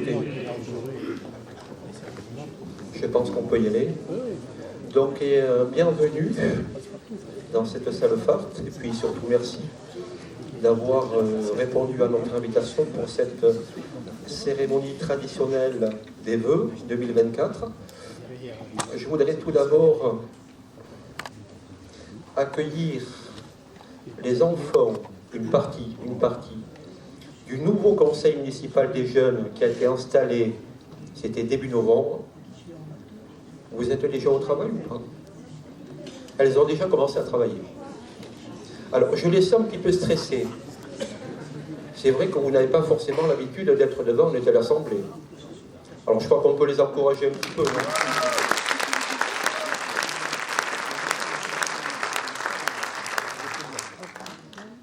écoutez, je pense qu'on peut y aller. Donc, bienvenue dans cette salle Fart, et puis surtout merci d'avoir répondu à notre invitation pour cette cérémonie traditionnelle des vœux 2024. Je voudrais tout d'abord accueillir les enfants, une partie du nouveau conseil municipal des jeunes qui a été installé, c'était début novembre. Vous êtes déjà au travail ou pas? Elles ont déjà commencé à travailler. Alors, je les sens un petit peu stressés. C'est vrai que vous n'avez pas forcément l'habitude d'être devant une telle assemblée. Alors, je crois qu'on peut les encourager un petit peu, non?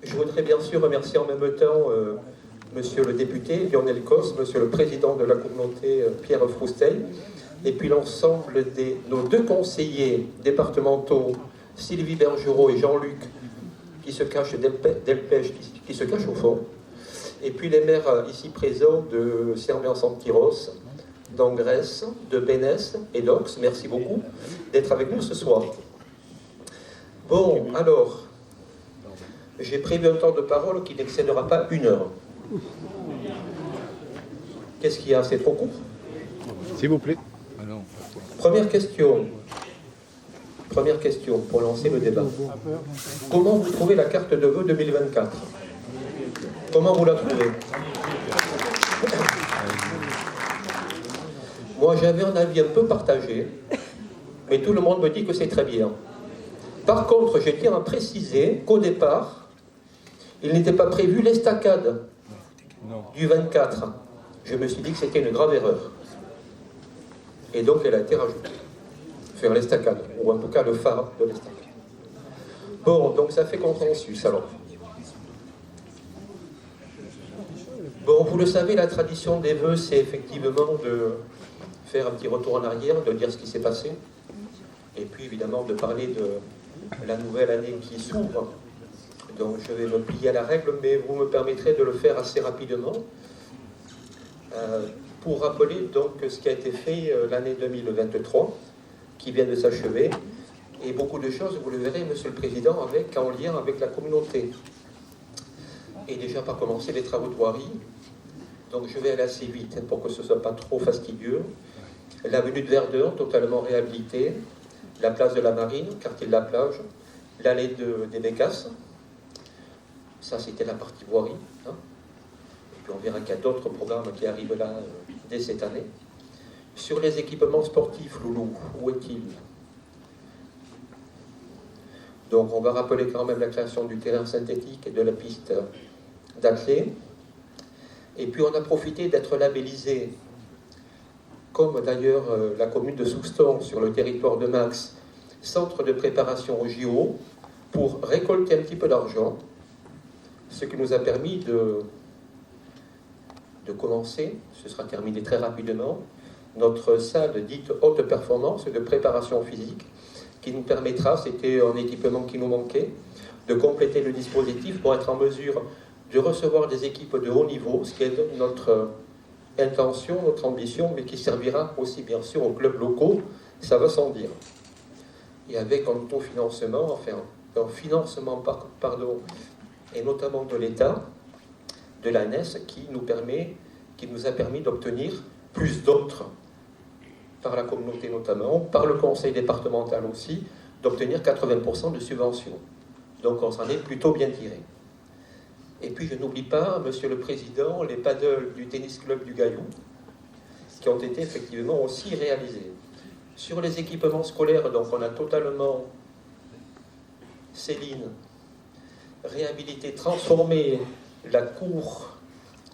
Je voudrais bien sûr remercier en même temps Monsieur le député Lionel Cos, Monsieur le président de la communauté Pierre Frousteil, et puis l'ensemble de nos deux conseillers départementaux, Sylvie Bergerot et Jean-Luc, qui se cachent d'Elpège, qui se cachent au fond, et puis les maires ici présents de Sermian-Santiros, d'Angresse, de Bénès et d'Ox. Merci beaucoup d'être avec nous ce soir. Bon, alors, j'ai prévu un temps de parole qui n'excédera pas 1 heure. Qu'est-ce qu'il y a? C'est trop court? S'il vous plaît. Première question pour lancer le débat. Comment vous trouvez la carte de vœux 2024? Comment vous la trouvez? Moi, j'avais un avis un peu partagé, mais tout le monde me dit que c'est très bien. Par contre, je tiens à préciser qu'au départ, il n'était pas prévu l'estacade du 24. Je me suis dit que c'était une grave erreur. Et donc, elle a été rajoutée. Faire l'estacade, ou en tout cas le phare de l'estacade. Bon, donc ça fait consensus, alors. Bon, vous le savez, la tradition des vœux, c'est effectivement de faire un petit retour en arrière, de dire ce qui s'est passé, et puis évidemment de parler de la nouvelle année qui s'ouvre. Donc je vais me plier à la règle, mais vous me permettrez de le faire assez rapidement pour rappeler donc ce qui a été fait l'année 2023, qui vient de s'achever, et beaucoup de choses, vous le verrez, Monsieur le Président, en lien avec la communauté. Et déjà par commencer les travaux de voirie, donc je vais aller assez vite pour que ce ne soit pas trop fastidieux. L'avenue de Verdun, totalement réhabilitée, la place de la Marine, quartier de la Plage, l'allée des Bécasses. Ça, c'était la partie voirie. Hein. Et puis on verra qu'il y a d'autres programmes qui arrivent là dès cette année. Sur les équipements sportifs, Loulou, où est-il? Donc on va rappeler quand même la création du terrain synthétique et de la piste d'athlée. Et puis on a profité d'être labellisé, comme d'ailleurs la commune de Souston sur le territoire de Max, centre de préparation au JO, pour récolter un petit peu d'argent, ce qui nous a permis de commencer, ce sera terminé très rapidement, notre salle dite haute performance de préparation physique, qui nous permettra, c'était un équipement qui nous manquait, de compléter le dispositif pour être en mesure de recevoir des équipes de haut niveau, ce qui est notre intention, notre ambition, mais qui servira aussi bien sûr aux clubs locaux, ça va sans dire. Et avec un autofinancement, enfin un financement, et notamment de l'État, de l'ANES, qui nous a permis d'obtenir plus d'autres, par la communauté notamment, par le conseil départemental aussi, d'obtenir 80% de subventions. Donc on s'en est plutôt bien tiré. Et puis je n'oublie pas, Monsieur le Président, les paddles du tennis club du Gaillou, qui ont été effectivement aussi réalisés. Sur les équipements scolaires, donc on a totalement, Céline, réhabilité, transformé la cour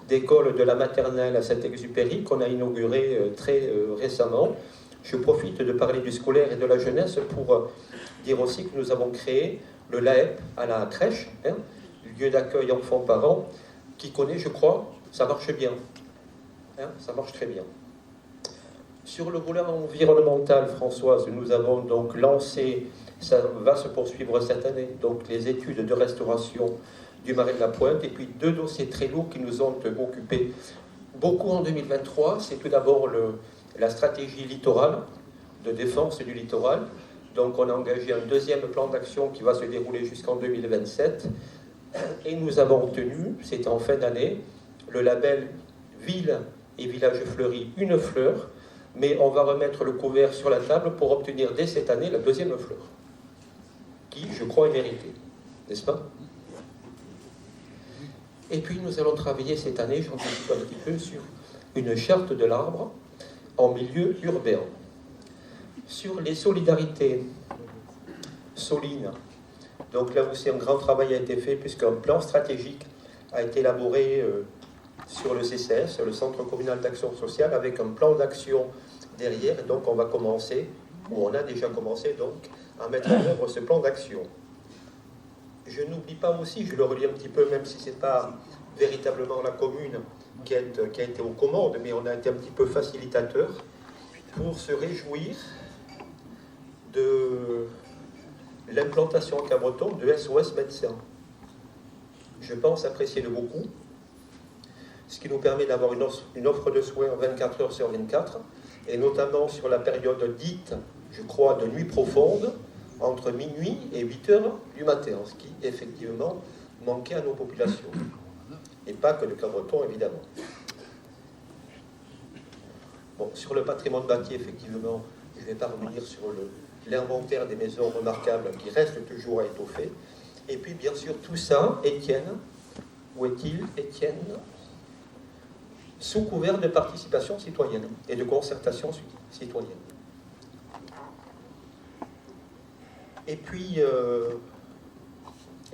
d'école de la maternelle à Saint-Exupéry, qu'on a inauguré très récemment. Je profite de parler du scolaire et de la jeunesse pour dire aussi que nous avons créé le LAEP à la crèche, lieu d'accueil enfants-parents, qui connaît, je crois, ça marche bien. Ça marche très bien. Sur le volet environnemental, Françoise, nous avons donc lancé, ça va se poursuivre cette année, donc les études de restauration du Marais de la Pointe, et puis 2 dossiers très lourds qui nous ont occupés Beaucoup en 2023, c'est tout d'abord la stratégie littorale, de défense du littoral. Donc on a engagé un deuxième plan d'action qui va se dérouler jusqu'en 2027. Et nous avons obtenu, c'était en fin d'année, le label Ville et Village Fleuri, une fleur, mais on va remettre le couvert sur la table pour obtenir dès cette année la deuxième fleur, qui, je crois, est méritée, n'est-ce pas? Et puis nous allons travailler cette année, j'anticipe un petit peu, sur une charte de l'arbre en milieu urbain. Sur les solidarités solines, donc là aussi un grand travail a été fait puisqu'un plan stratégique a été élaboré sur le CCS, le Centre communal d'action sociale, avec un plan d'action derrière. Et donc on va commencer, ou on a déjà commencé donc, à mettre en œuvre ce plan d'action. Je n'oublie pas aussi, je le relis un petit peu, même si ce n'est pas véritablement la commune qui a été aux commandes, mais on a été un petit peu facilitateur pour se réjouir de l'implantation en Cabreton de SOS Médecins. Je pense apprécier de beaucoup, ce qui nous permet d'avoir une offre de soins 24 heures sur 24, et notamment sur la période dite, je crois, de nuit profonde, entre minuit et 8 heures du matin, ce qui, effectivement, manquait à nos populations. Et pas que le Cabreton, évidemment. Bon, sur le patrimoine bâti, effectivement, je ne vais pas revenir sur l'inventaire des maisons remarquables qui reste toujours à étoffer. Et puis, bien sûr, tout ça, Étienne, où est-il, Étienne? Sous couvert de participation citoyenne et de concertation citoyenne. Et puis,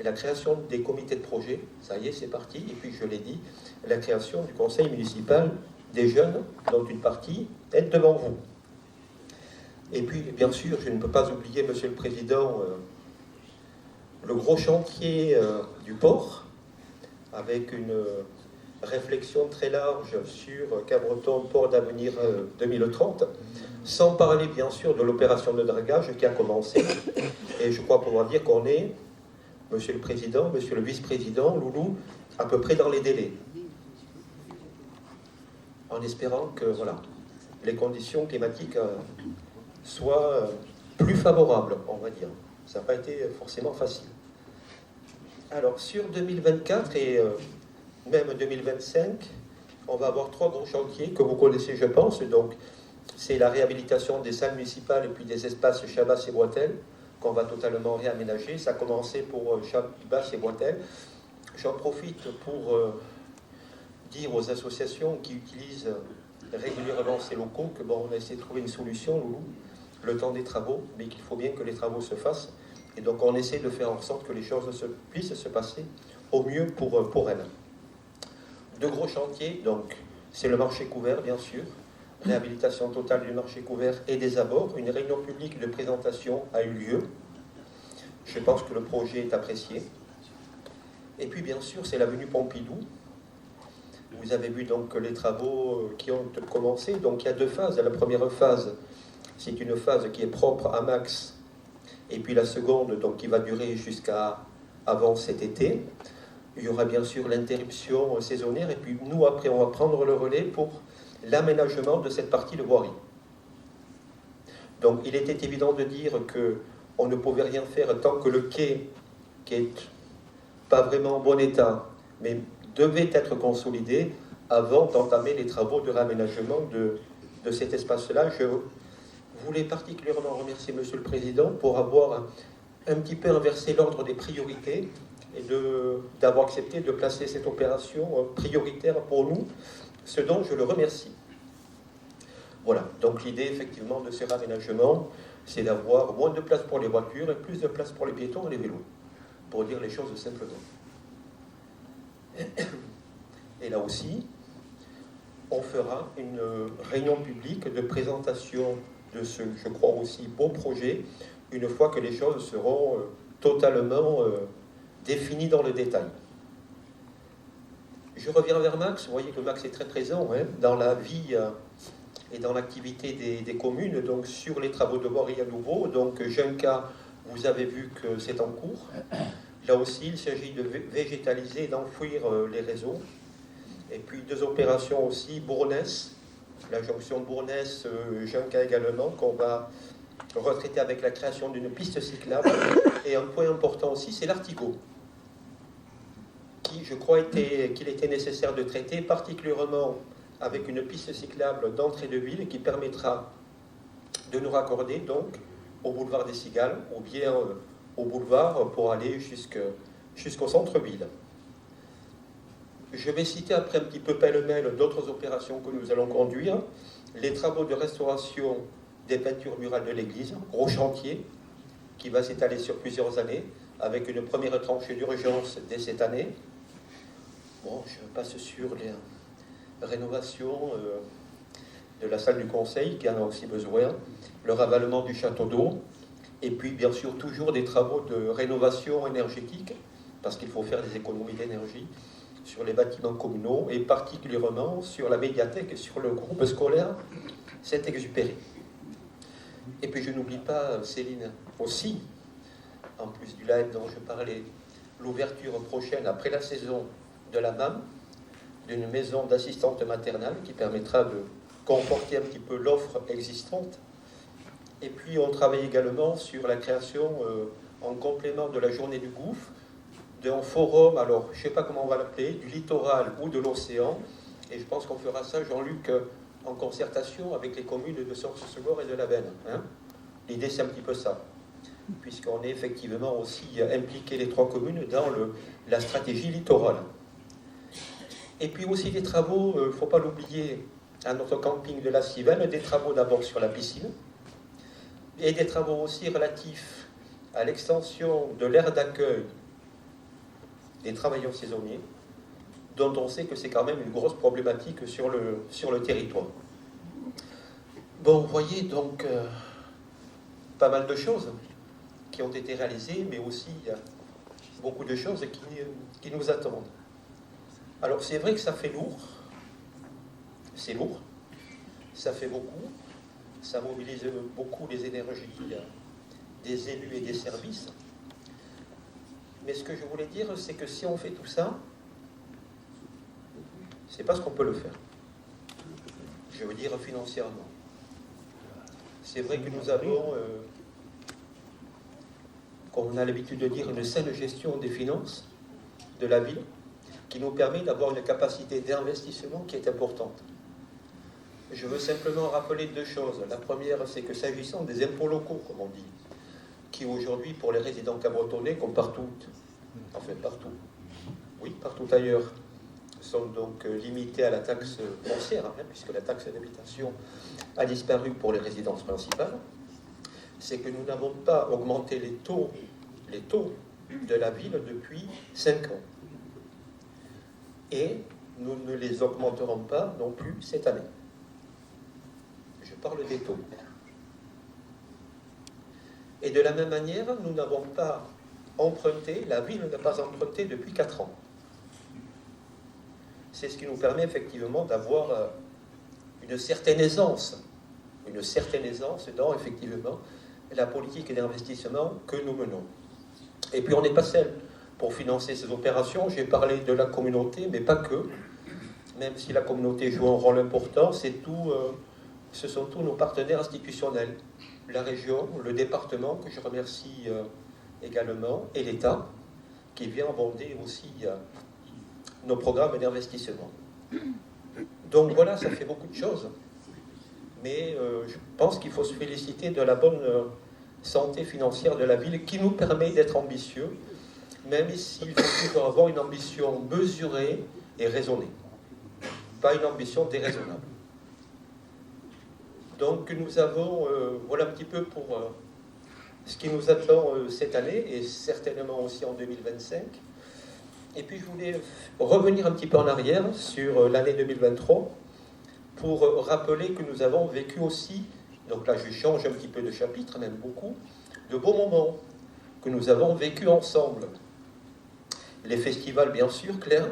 la création des comités de projet, ça y est, c'est parti. Et puis, je l'ai dit, la création du conseil municipal des jeunes, dont une partie est devant vous. Et puis, bien sûr, je ne peux pas oublier, Monsieur le Président, le gros chantier du port, avec une réflexion très large sur Cabreton, port d'avenir 2030, sans parler, bien sûr, de l'opération de dragage qui a commencé. Et je crois pouvoir dire qu'on est, Monsieur le Président, Monsieur le Vice-président, Loulou, à peu près dans les délais. En espérant que, voilà, les conditions climatiques soient plus favorables, on va dire. Ça n'a pas été forcément facile. Alors, sur 2024 et même 2025, on va avoir 3 gros chantiers que vous connaissez, je pense. Donc, c'est la réhabilitation des salles municipales et puis des espaces Chabas et Boitel, qu'on va totalement réaménager. Ça a commencé pour Chabas et Boitel. J'en profite pour dire aux associations qui utilisent régulièrement ces locaux que bon, on a essayé de trouver une solution, Loulou, le temps des travaux, mais qu'il faut bien que les travaux se fassent. Et donc on essaie de faire en sorte que les choses puissent se passer au mieux pour elles. 2 gros chantiers, donc c'est le marché couvert, bien sûr, réhabilitation totale du marché couvert et des abords. Une réunion publique de présentation a eu lieu. Je pense que le projet est apprécié. Et puis bien sûr, c'est l'avenue Pompidou. Vous avez vu donc les travaux qui ont commencé. Donc il y a 2 phases. La première phase, c'est une phase qui est propre à Max. Et puis la seconde, donc, qui va durer jusqu'à avant cet été. Il y aura bien sûr l'interruption saisonnière. Et puis nous, après, on va prendre le relais pour l'aménagement de cette partie de voirie. Donc il était évident de dire qu'on ne pouvait rien faire tant que le quai, qui n'est pas vraiment en bon état, mais devait être consolidé avant d'entamer les travaux de réaménagement de cet espace-là. Je voulais particulièrement remercier Monsieur le Président pour avoir un petit peu inversé l'ordre des priorités et d'avoir accepté de placer cette opération prioritaire pour nous, ce dont je le remercie. Voilà, donc l'idée effectivement de ce réaménagement, c'est d'avoir moins de place pour les voitures et plus de place pour les piétons et les vélos, pour dire les choses simplement. Et là aussi, on fera une réunion publique de présentation de ce, je crois aussi, beau projet, une fois que les choses seront totalement définies dans le détail. Je reviens vers Max. Vous voyez que Max est très présent dans la vie et dans l'activité des communes, donc sur les travaux de voirie à nouveau. Donc Junca, vous avez vu que c'est en cours. Là aussi, il s'agit de végétaliser et d'enfouir les réseaux. Et puis 2 opérations aussi, Bournès, la jonction Bournès-Junca également, qu'on va retraiter avec la création d'une piste cyclable. Et un point important aussi, c'est l'Artigot, qui, je crois, qu'il était nécessaire de traiter, particulièrement avec une piste cyclable d'entrée de ville qui permettra de nous raccorder donc au boulevard des Cigales ou bien au boulevard pour aller jusqu'au centre-ville. Je vais citer après un petit peu pêle-mêle d'autres opérations que nous allons conduire. Les travaux de restauration des peintures murales de l'église, gros chantier qui va s'étaler sur plusieurs années avec une première tranche d'urgence dès cette année. Bon, je passe sur les rénovations de la salle du conseil qui en a aussi besoin, le ravalement du château d'eau, et puis bien sûr toujours des travaux de rénovation énergétique, parce qu'il faut faire des économies d'énergie sur les bâtiments communaux, et particulièrement sur la médiathèque et sur le groupe scolaire Saint-Exupéry. Et puis je n'oublie pas, Céline, aussi, en plus du live dont je parlais, l'ouverture prochaine, après la saison de la MAM, d'une maison d'assistante maternelle qui permettra de conforter un petit peu l'offre existante. Et puis on travaille également sur la création, en complément de la journée du gouffre, d'un forum, alors je ne sais pas comment on va l'appeler, du littoral ou de l'océan, et je pense qu'on fera ça, Jean-Luc, en concertation avec les communes de Source-Segor et de la Benne. Hein. L'idée c'est un petit peu ça, puisqu'on est effectivement aussi impliqué les 3 communes dans la stratégie littorale. Et puis aussi des travaux, il ne faut pas l'oublier, à notre camping de la Civenne, des travaux d'abord sur la piscine, et des travaux aussi relatifs à l'extension de l'aire d'accueil des travailleurs saisonniers, dont on sait que c'est quand même une grosse problématique sur le territoire. Bon, vous voyez donc pas mal de choses qui ont été réalisées, mais aussi beaucoup de choses qui nous attendent. Alors c'est vrai que ça fait lourd, c'est lourd, ça fait beaucoup, ça mobilise beaucoup les énergies des élus et des services. Mais ce que je voulais dire, c'est que si on fait tout ça, c'est parce qu'on peut le faire. Je veux dire financièrement. C'est vrai que nous avons, comme on a l'habitude de dire, une saine gestion des finances de la ville qui nous permet d'avoir une capacité d'investissement qui est importante. Je veux simplement rappeler 2 choses. La première, c'est que s'agissant des impôts locaux, comme on dit, qui aujourd'hui, pour les résidents cabretonnais, comme partout, enfin partout, oui, partout ailleurs, sont donc limités à la taxe foncière, hein, puisque la taxe d'habitation a disparu pour les résidences principales, c'est que nous n'avons pas augmenté les taux de la ville depuis 5 ans. Et nous ne les augmenterons pas non plus cette année. Je parle des taux. Et de la même manière, nous n'avons pas emprunté, la ville n'a pas emprunté depuis 4 ans. C'est ce qui nous permet effectivement d'avoir une certaine aisance dans effectivement la politique d'investissement que nous menons. Et puis on n'est pas seul pour financer ces opérations. J'ai parlé de la communauté, mais pas que. Même si la communauté joue un rôle important, ce sont tous nos partenaires institutionnels. La région, le département, que je remercie également, et l'État, qui vient abonder aussi nos programmes d'investissement. Donc voilà, ça fait beaucoup de choses. Mais je pense qu'il faut se féliciter de la bonne santé financière de la ville qui nous permet d'être ambitieux, même s'il faut toujours avoir une ambition mesurée et raisonnée, pas une ambition déraisonnable. Donc nous avons, voilà un petit peu pour ce qui nous attend cette année et certainement aussi en 2025. Et puis je voulais revenir un petit peu en arrière sur l'année 2023 pour rappeler que nous avons vécu aussi, donc là je change un petit peu de chapitre, même beaucoup, de beaux moments que nous avons vécu ensemble. Les festivals bien sûr, Claire,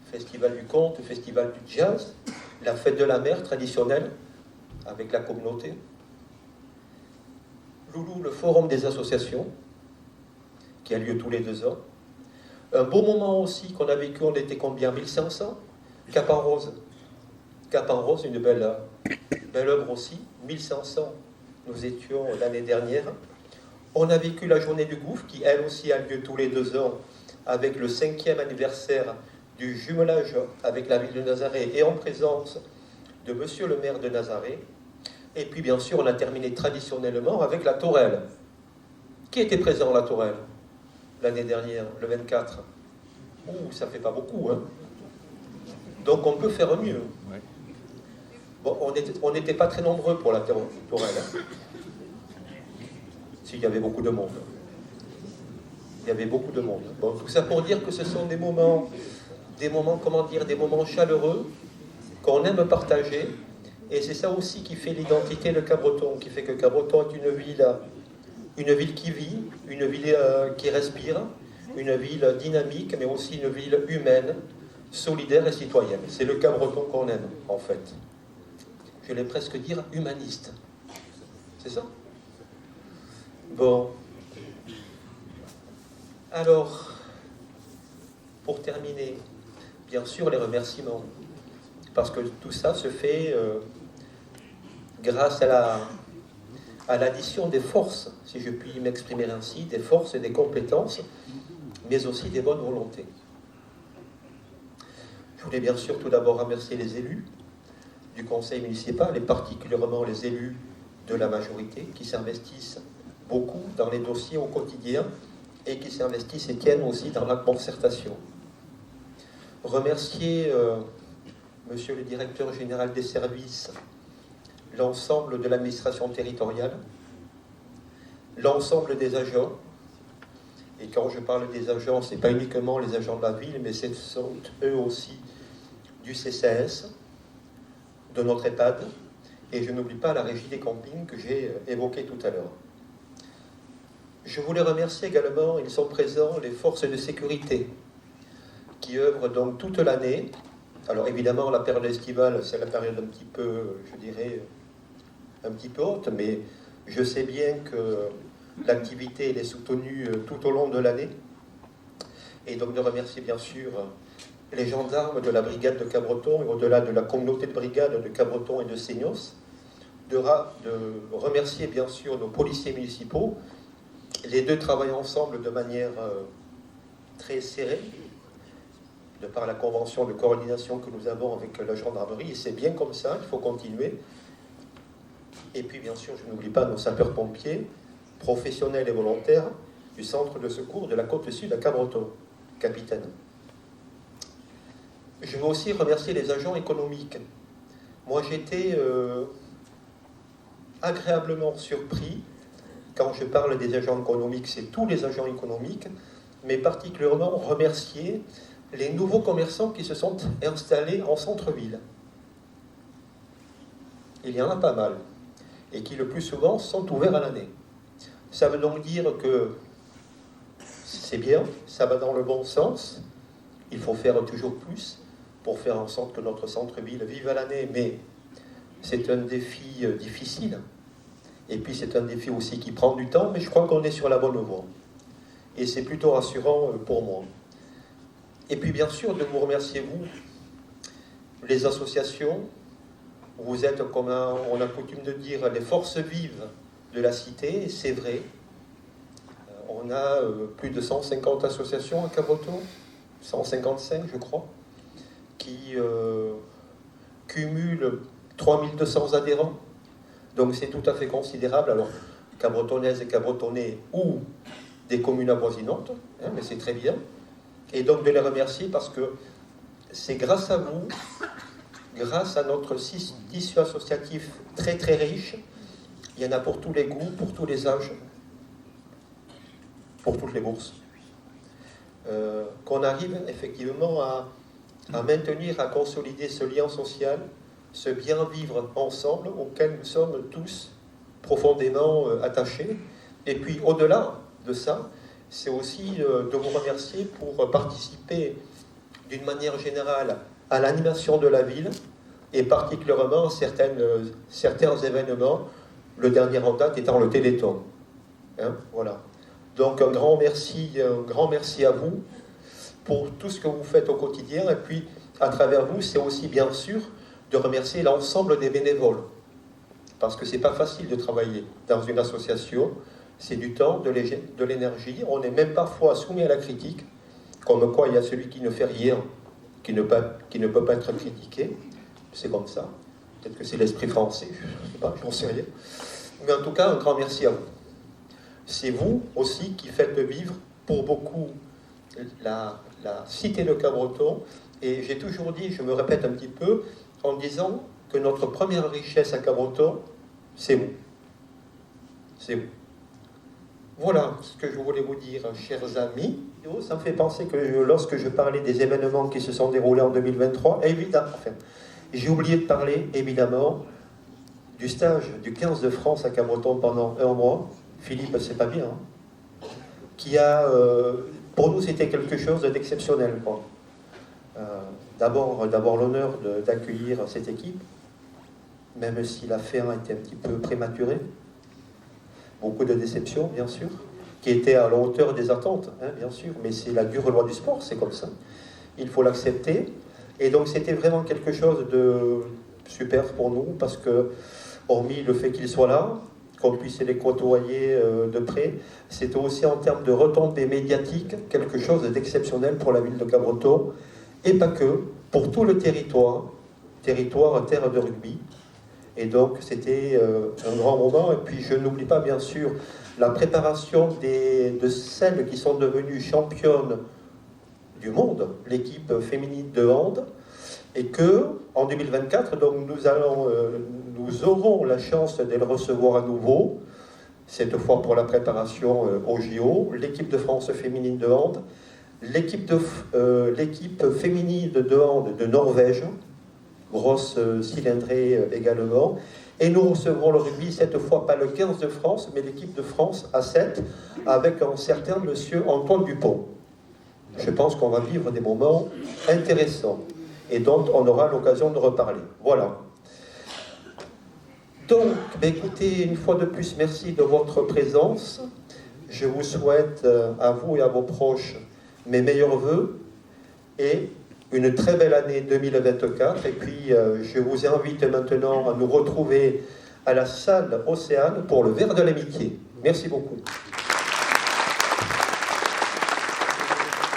Festival du Conte, Festival du Jazz, la fête de la mer traditionnelle avec la communauté, Loulou, le forum des associations qui a lieu tous les 2 ans, un beau moment aussi qu'on a vécu, on était combien, 1500, Cap en Rose. Cap en Rose, une belle œuvre aussi. 1500, nous étions l'année dernière. On a vécu la journée du gouffre, qui elle aussi a lieu tous les 2 ans, avec le 5e anniversaire du jumelage avec la ville de Nazaré et en présence de monsieur le maire de Nazaré. Et puis bien sûr, on a terminé traditionnellement avec la Tourelle. Qui était présent à la Tourelle l'année dernière, le 24? Ouh, ça fait pas beaucoup, hein. Donc on peut faire mieux. Ouais. Bon, on n'était pas très nombreux pour la Tourelle. Hein. S'il y avait beaucoup de monde. Il y avait beaucoup de monde. Bon, tout ça pour dire que ce sont des moments, comment dire, des moments chaleureux qu'on aime partager. Et c'est ça aussi qui fait l'identité de Cabreton, qui fait que Cabreton est une ville qui vit, une ville qui respire, une ville dynamique, mais aussi une ville humaine, solidaire et citoyenne. C'est le Cabreton qu'on aime, en fait. Je vais presque dire humaniste. C'est ça? Bon. Alors, pour terminer, bien sûr, les remerciements. Parce que tout ça se fait grâce à l'addition des forces, si je puis m'exprimer ainsi, des forces et des compétences, mais aussi des bonnes volontés. Je voulais bien sûr tout d'abord remercier les élus du conseil municipal, et particulièrement les élus de la majorité, qui s'investissent beaucoup dans les dossiers au quotidien, et qui s'investissent et tiennent aussi dans la concertation. Remercier monsieur le directeur général des services, l'ensemble de l'administration territoriale, l'ensemble des agents, et quand je parle des agents, ce n'est pas uniquement les agents de la ville, mais ce sont eux aussi du CCAS, de notre EHPAD, et je n'oublie pas la régie des campings que j'ai évoquée tout à l'heure. Je voulais remercier également, ils sont présents, les forces de sécurité, qui œuvrent donc toute l'année. Alors évidemment, la période estivale, c'est la période un petit peu, je dirais, un petit peu haute, mais je sais bien que l'activité elle est soutenue tout au long de l'année. Et donc de remercier bien sûr les gendarmes de la brigade de Cabreton, et au-delà de la communauté de brigades de Cabreton et de Seignos, de remercier bien sûr nos policiers municipaux. Les deux travaillent ensemble de manière très serrée, de par la convention de coordination que nous avons avec la gendarmerie, et c'est bien comme ça, il faut continuer. Et puis bien sûr, je n'oublie pas nos sapeurs-pompiers, professionnels et volontaires du centre de secours de la côte sud à Cabreton, capitaine. Je veux aussi remercier les agents économiques. Moi j'étais agréablement surpris. Quand je parle des agents économiques, c'est tous les agents économiques, mais particulièrement remercier les nouveaux commerçants qui se sont installés en centre-ville. Il y en a pas mal, et qui le plus souvent sont ouverts à l'année. Ça veut donc dire que c'est bien, ça va dans le bon sens, il faut faire toujours plus pour faire en sorte que notre centre-ville vive à l'année, mais c'est un défi difficile. Et puis c'est un défi aussi qui prend du temps, mais je crois qu'on est sur la bonne voie. Et c'est plutôt rassurant pour moi. Et puis bien sûr, de vous remercier, vous, les associations. Vous êtes, comme on a coutume de dire, les forces vives de la cité, et c'est vrai. On a plus de 150 associations à Cabreton, 155 je crois, qui cumulent 3200 adhérents. Donc c'est tout à fait considérable. Alors, Cabretonnaises et Cabretonnais ou des communes avoisinantes, hein, mais c'est très bien. Et donc de les remercier parce que c'est grâce à vous, grâce à notre tissu associatif très très riche, il y en a pour tous les goûts, pour tous les âges, pour toutes les bourses, qu'on arrive effectivement à maintenir, à consolider ce lien social, ce bien vivre ensemble auquel nous sommes tous profondément attachés. Et puis au-delà de ça, c'est aussi de vous remercier pour participer d'une manière générale à l'animation de la ville et particulièrement certains événements, le dernier en date étant le Téléthon. Hein, voilà. Donc un grand merci à vous pour tout ce que vous faites au quotidien et puis à travers vous, c'est aussi bien sûr de remercier l'ensemble des bénévoles. Parce que c'est pas facile de travailler dans une association, c'est du temps, de l'énergie, on est même parfois soumis à la critique, comme quoi il y a celui qui ne fait rien, qui ne peut pas être critiqué, c'est comme ça. Peut-être que c'est l'esprit français, je ne sais pas, j'en sais rien. Mais en tout cas, un grand merci à vous. C'est vous aussi qui faites vivre pour beaucoup la cité de Cabreton. Et j'ai toujours dit, je me répète un petit peu, en disant que notre première richesse à Cabreton, c'est vous. C'est vous. Voilà ce que je voulais vous dire, chers amis. Ça me fait penser que lorsque je parlais des événements qui se sont déroulés en 2023, évidemment, enfin, j'ai oublié de parler, évidemment, du stage du 15 de France à Cabreton pendant 1 mois. Philippe, c'est pas bien. Hein, qui a, pour nous, c'était quelque chose d'exceptionnel, quoi. D'abord l'honneur d'accueillir cette équipe, même si la fin était un petit peu prématurée. Beaucoup de déceptions, bien sûr, qui étaient à la hauteur des attentes, hein, bien sûr, mais c'est la dure loi du sport, c'est comme ça. Il faut l'accepter. Et donc c'était vraiment quelque chose de super pour nous, parce que, hormis le fait qu'ils soient là, qu'on puisse les côtoyer de près, c'était aussi en termes de retombées médiatiques, quelque chose d'exceptionnel pour la ville de Cabreton, et pas que, pour tout le territoire terre de rugby. Et donc c'était un grand moment. Et puis je n'oublie pas bien sûr la préparation de celles qui sont devenues championnes du monde, l'équipe féminine de hand, et que en 2024, donc nous aurons la chance de les recevoir à nouveau, cette fois pour la préparation au JO, l'équipe de France féminine de hand, l'équipe féminine de hand de Norvège, grosse cylindrée également, et nous recevrons le rugby, cette fois pas le 15 de France, mais l'équipe de France à 7, avec un certain monsieur Antoine Dupont. Je pense qu'on va vivre des moments intéressants, et dont on aura l'occasion de reparler. Voilà. Donc, écoutez, une fois de plus, merci de votre présence. Je vous souhaite, à vous et à vos proches, mes meilleurs vœux, et une très belle année 2024. Et puis, je vous invite maintenant à nous retrouver à la salle Océane pour le verre de l'amitié. Merci beaucoup.